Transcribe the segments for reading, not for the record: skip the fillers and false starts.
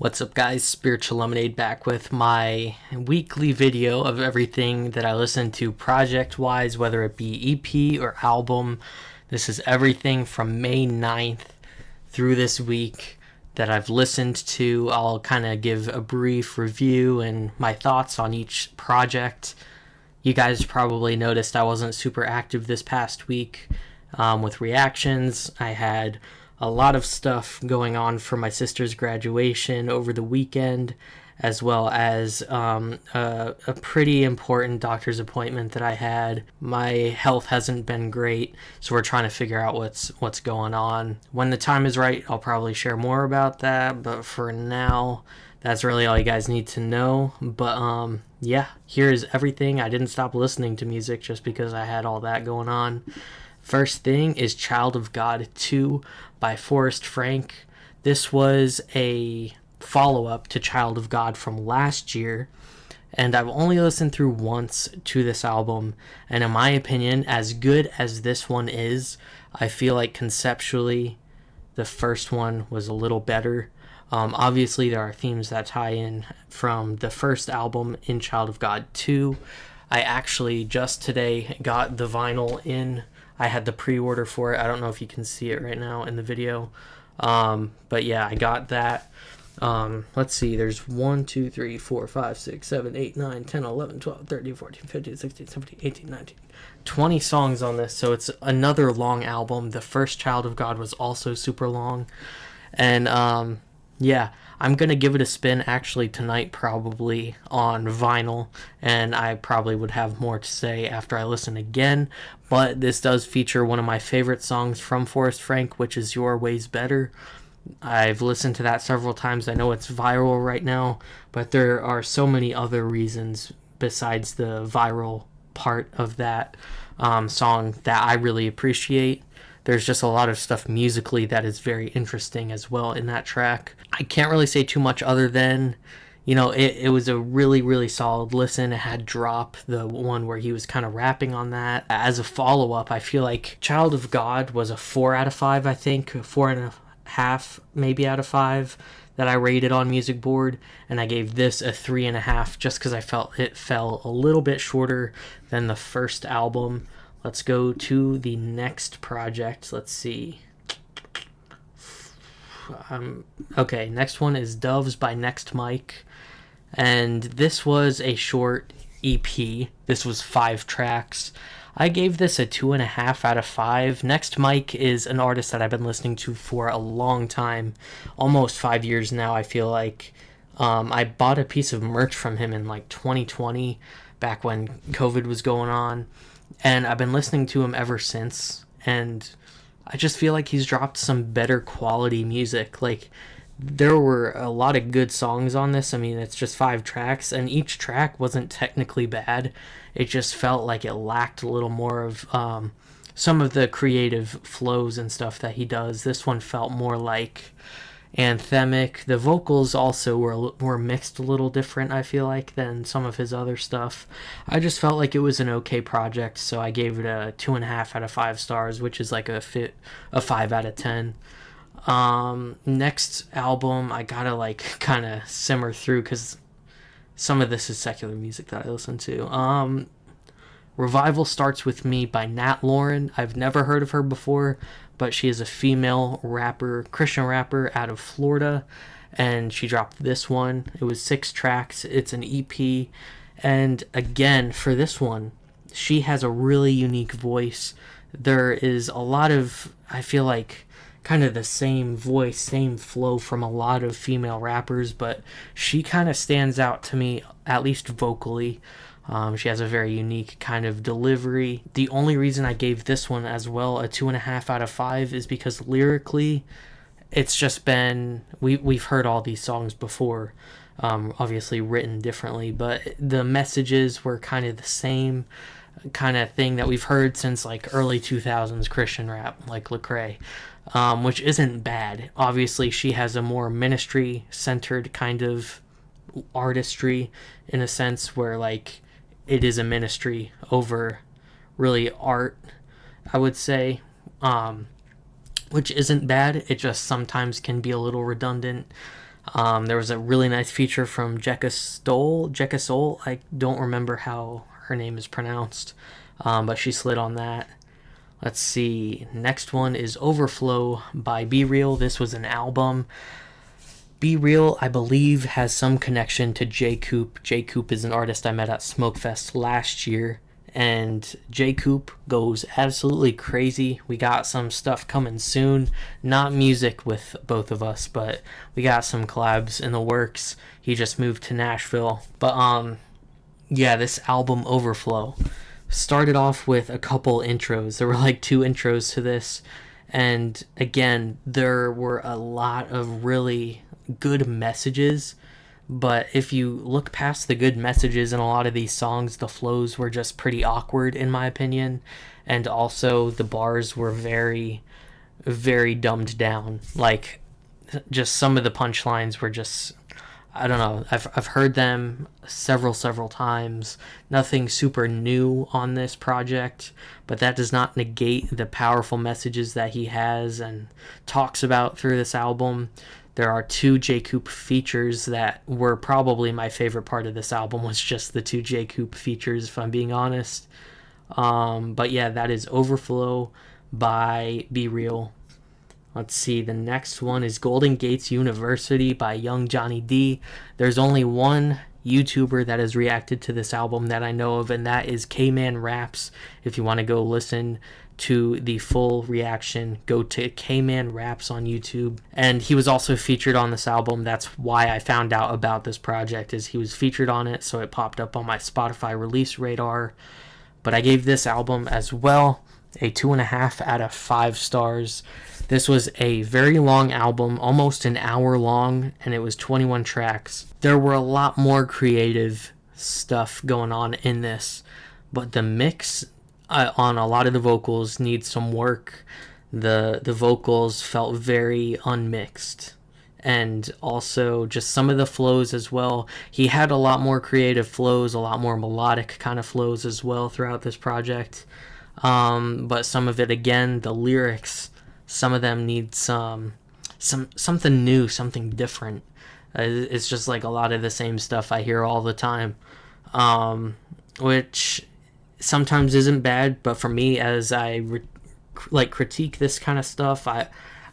What's up, guys? Spiritual Lemonade back with my weekly video of everything that I listen to project wise, whether it be EP or album. This is everything from May 9th through this week that I've listened to. I'll kind of give a brief review and my thoughts on each project. You guys probably noticed I wasn't super active this past week with reactions. I had a lot of stuff going on for my sister's graduation over the weekend, as well as a pretty important doctor's appointment that I had. My health hasn't been great, so we're trying to figure out what's going on. When the time is right, I'll probably share more about that, but for now, that's really all you guys need to know. But yeah, here's everything. I didn't stop listening to music just because I had all that going on. First thing is Child of God 2 by Forrest Frank. This was a follow-up to Child of God from last year, and I've only listened through once to this album, and in my opinion, as good as this one is, I feel like conceptually the first one was a little better. Obviously, there are themes that tie in from the first album in Child of God 2. I actually just today got the vinyl in. I had the pre-order for it. I don't know if you can see it right now in the video. But yeah, I got that. Let's see. There's 1, 2, 3, 4, 5, 6, 7, 8, 9, 10, 11, 12, 13, 14, 15, 16, 17, 18, 19, 20 songs on this. So it's another long album. The first Child of God was also super long. And yeah, I'm going to give it a spin actually tonight probably on vinyl, and I probably would have more to say after I listen again, but this does feature one of my favorite songs from Forrest Frank, which is Your Way's Better. I've listened to that several times. I know it's viral right now, but there are so many other reasons besides the viral part of that song that I really appreciate. There's just a lot of stuff musically that is very interesting as well in that track. I can't really say too much other than, it was a really, really solid listen. It had Drop, the one where he was kind of rapping on that. As a follow-up, I feel like Child of God was a 4 out of 5, I think. 4.5 maybe out of 5 that I rated on Music Board. And I gave this a 3.5 just because I felt it fell a little bit shorter than the first album. Let's go to the next project. Let's see. Okay, next one is Doves by Next Mike. And this was a short EP. This was 5 tracks. I gave this a 2.5 out of 5. Next Mike is an artist that I've been listening to for a long time. Almost 5 years now, I feel like. I bought a piece of merch from him in like 2020, back when COVID was going on. And I've been listening to him ever since, and I just feel like he's dropped some better quality music. Like, there were a lot of good songs on this. I mean, it's just 5 tracks, and each track wasn't technically bad. It just felt like it lacked a little more of some of the creative flows and stuff that he does. This one felt more like anthemic. The vocals also were mixed a little different, I feel like, than some of his other stuff. I just felt like it was an okay project, so I gave it a 2.5 out of 5 stars, which is like a 5 out of 10. Next album, I gotta like kind of simmer through because some of this is secular music that I listen to. Revival Starts With Me by Nat Lauren. I've never heard of her before, but she is a female rapper, Christian rapper out of Florida, and she dropped this one. It was 6 tracks. It's an EP, and again, for this one, she has a really unique voice. There is a lot of, I feel like, kind of the same voice, same flow from a lot of female rappers, but she kind of stands out to me, at least vocally. She has a very unique kind of delivery. The only reason I gave this one as well a 2.5 out of 5 is because lyrically, it's just been, we've heard all these songs before, obviously written differently, but the messages were kind of the same kind of thing that we've heard since like early 2000s Christian rap, like Lecrae, which isn't bad. Obviously, she has a more ministry-centered kind of artistry in a sense where like it is a ministry over really art, I would say, which isn't bad. It just sometimes can be a little redundant. There was a really nice feature from Jekka Soul. I don't remember how her name is pronounced, but she slid on that. Let's see. Next one is Overflow by B-Real. This was an album. B-Real, I believe, has some connection to J. Coop. J. Coop is an artist I met at Smokefest last year, and J. Coop goes absolutely crazy. We got some stuff coming soon. Not music with both of us, but we got some collabs in the works. He just moved to Nashville. But yeah, this album Overflow started off with a couple intros. There were like 2 intros to this, and again, there were a lot of really good messages, but if you look past the good messages in a lot of these songs, the flows were just pretty awkward in my opinion, and also the bars were very, very dumbed down. Like, just some of the punchlines were just, I don't know. I've heard them several times. Nothing super new on this project, but that does not negate the powerful messages that he has and talks about through this album. There are 2 J. Coop features that were probably my favorite part of this album, was just the 2 J. Coop features, if I'm being honest. But yeah, that is Overflow by B-Real. Let's see, the next one is Golden Gates University by Young Johnny D. There's only one YouTuber that has reacted to this album that I know of, and that is K-Man Raps. If you want to go listen to the full reaction, go to K-Man Raps on YouTube. And he was also featured on this album. That's why I found out about this project, is he was featured on it, so it popped up on my Spotify release radar. But I gave this album as well a 2.5 out of 5 stars. This was a very long album, almost an hour long, and it was 21 tracks. There were a lot more creative stuff going on in this, but the mix on a lot of the vocals needs some work. The vocals felt very unmixed, and also just some of the flows as well. He had a lot more creative flows, a lot more melodic kind of flows as well throughout this project. But some of it, again, the lyrics, some of them need something new, something different. It's just like a lot of the same stuff I hear all the time, which sometimes isn't bad, but for me, as I critique this kind of stuff,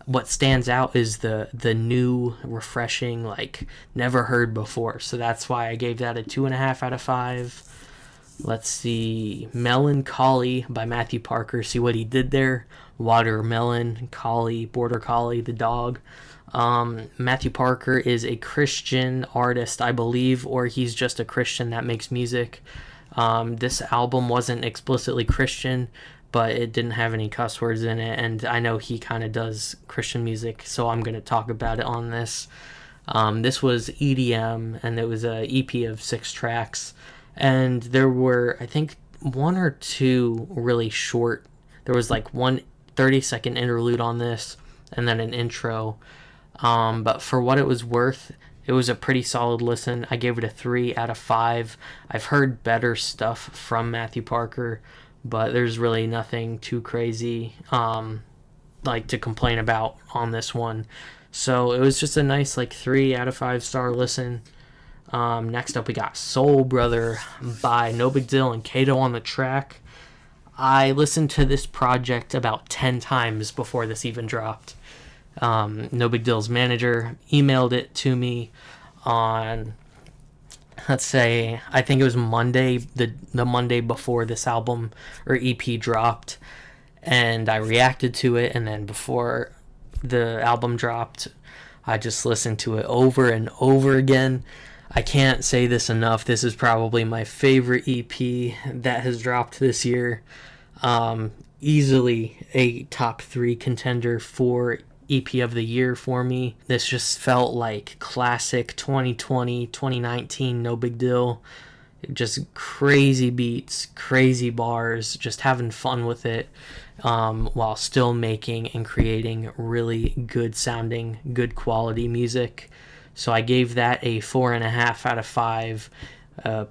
what stands out is the new, refreshing, like never heard before. So that's why I gave that a 2.5 out of 5. Let's see, Melancholy by Matthew Parker. See what he did there? Watermelon, collie, border collie, the dog. Matthew Parker is a Christian artist, I believe, or he's just a Christian that makes music. This album wasn't explicitly Christian, but it didn't have any cuss words in it, and I know he kind of does Christian music, so I'm going to talk about it on this. This was EDM, and it was a EP of 6 tracks, and there were, I think, 1 or 2 really short. There was like one 30-second interlude on this, and then an intro. But for what it was worth, it was a pretty solid listen. I gave it a 3 out of 5. I've heard better stuff from Matthew Parker, but there's really nothing too crazy to complain about on this one. So it was just a nice 3 out of 5 star listen. Next up, we got Soul Brother by No Big Deal and Kato on the track. I listened to this project about 10 times before this even dropped. No Big Deal's manager emailed it to me on, let's say, I think it was Monday, the Monday before this album or EP dropped, and I reacted to it, and then before the album dropped, I just listened to it over and over again. I can't say this enough. This is probably my favorite EP that has dropped this year. Easily a top 3 contender for EP of the year for me. This just felt like classic 2020, 2019 No Big Deal. Just crazy beats, crazy bars, just having fun with it, while still making and creating really good sounding, good quality music. So I gave that a 4.5 out of 5.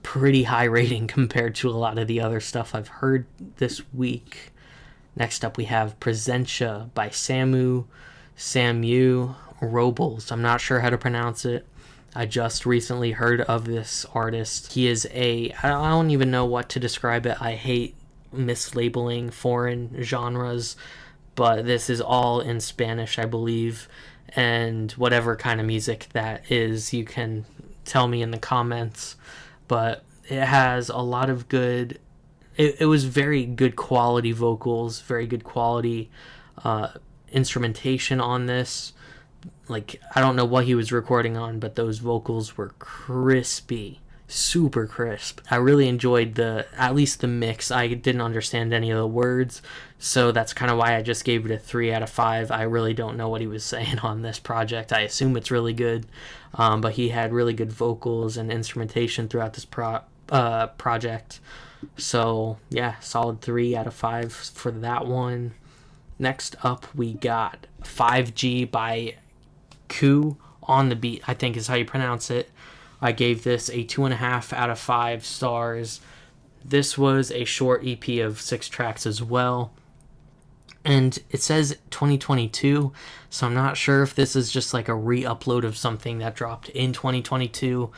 Pretty high rating compared to a lot of the other stuff I've heard this week. Next up, we have Presentia by Samu, Robles. I'm not sure how to pronounce it. I just recently heard of this artist. He is I don't even know what to describe it. I hate mislabeling foreign genres, but this is all in Spanish, I believe. And whatever kind of music that is, you can tell me in the comments. But it has a lot of good, it was very good quality vocals, very good quality instrumentation on this. Like, I don't know what he was recording on, but those vocals were crispy, super crisp. I really enjoyed at least the mix. I didn't understand any of the words, so that's kind of why I just gave it a 3 out of 5. I really don't know what he was saying on this project. I assume it's really good, but he had really good vocals and instrumentation throughout this project. So yeah, solid 3 out of 5 for that one. Next up, we got 5G by Ku on the Beat, I think is how you pronounce it. I gave this a 2.5 out of 5 stars. This was a short EP of 6 tracks as well. And it says 2022, so I'm not sure if this is just like a re-upload of something that dropped in 2022.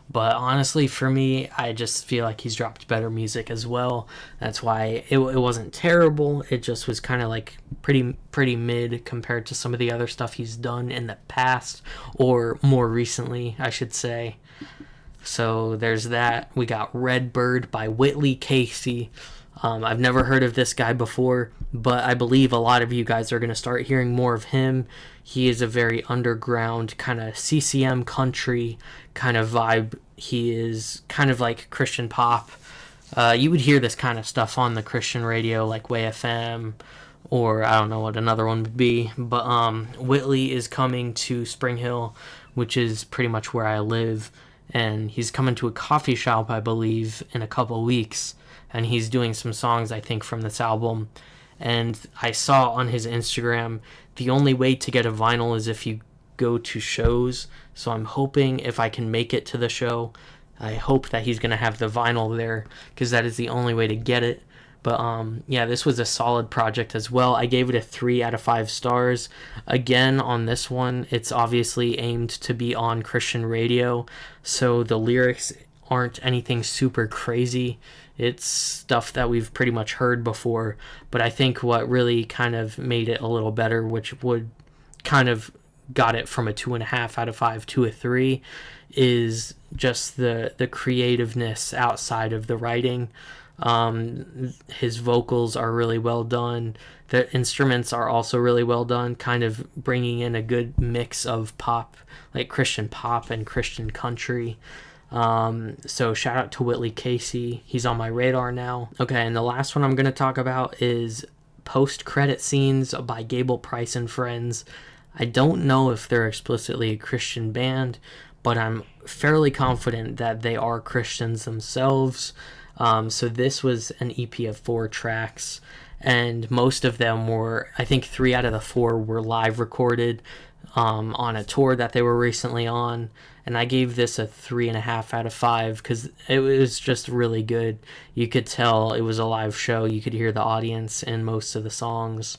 But honestly, for me, I just feel like he's dropped better music as well. That's why it wasn't terrible. It just was kind of like pretty mid compared to some of the other stuff he's done in the past, or more recently, I should say. So there's that. We got Redbird by Whitley Casey. I've never heard of this guy before, but I believe a lot of you guys are going to start hearing more of him. He is a very underground kind of CCM country kind of vibe. He is kind of like Christian pop. You would hear this kind of stuff on the Christian radio like Way FM, or I don't know what another one would be. But Whitley is coming to Spring Hill, which is pretty much where I live. And he's coming to a coffee shop, I believe, in a couple weeks. And he's doing some songs, I think, from this album. And I saw on his Instagram, the only way to get a vinyl is if you go to shows. So I'm hoping if I can make it to the show, I hope that he's going to have the vinyl there, because that is the only way to get it. But yeah, this was a solid project as well. I gave it a 3 out of 5 stars. Again, on this one, it's obviously aimed to be on Christian radio, so the lyrics aren't anything super crazy. It's stuff that we've pretty much heard before, but I think what really kind of made it a little better, which would kind of got it from a 2.5 out of 5 to a 3, is just the creativeness outside of the writing. His vocals are really well done. The instruments are also really well done, kind of bringing in a good mix of pop, like Christian pop and Christian country. So shout out to Whitley Casey. He's on my radar now. Okay, and the last one I'm going to talk about is Post-Credit Scenes by Gable Price and Friends. I don't know if they're explicitly a Christian band, but I'm fairly confident that they are Christians themselves. So this was an EP of 4 tracks, and most of them were, I think 3 out of the 4 were live recorded on a tour that they were recently on. And I gave this a 3.5 out of 5 because it was just really good. You could tell it was a live show. You could hear the audience in most of the songs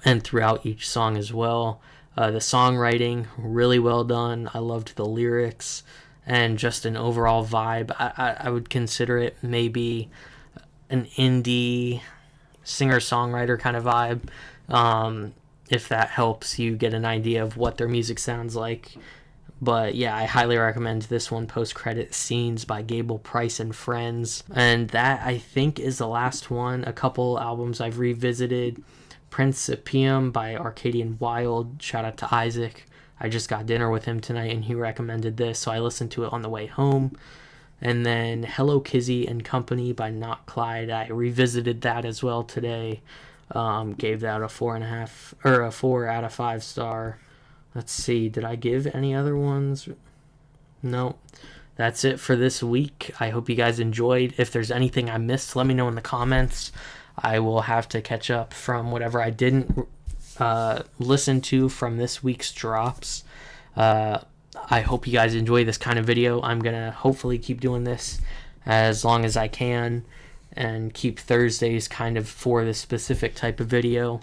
and throughout each song as well. The songwriting, really well done. I loved the lyrics and just an overall vibe. I would consider it maybe an indie singer-songwriter kind of vibe, if that helps you get an idea of what their music sounds like. But yeah, I highly recommend this one, Post-Credit Scenes by Gable Price and Friends. And that, I think, is the last one. A couple albums I've revisited. Principium by Arcadian Wild. Shout out to Isaac. I just got dinner with him tonight and he recommended this, so I listened to it on the way home. And then Hello Kizzy and Company by Not Clyde. I revisited that as well today. Gave that a 4.5 or a 4 out of 5 star. Let's see, did I give any other ones? No. That's it for this week. I hope you guys enjoyed. If there's anything I missed, let me know in the comments. I will have to catch up from whatever I didn't listen to from this week's drops. I hope you guys enjoy this kind of video. I'm going to hopefully keep doing this as long as I can and keep Thursdays kind of for this specific type of video.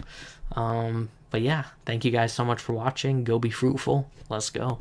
But yeah, thank you guys so much for watching. Go be fruitful. Let's go.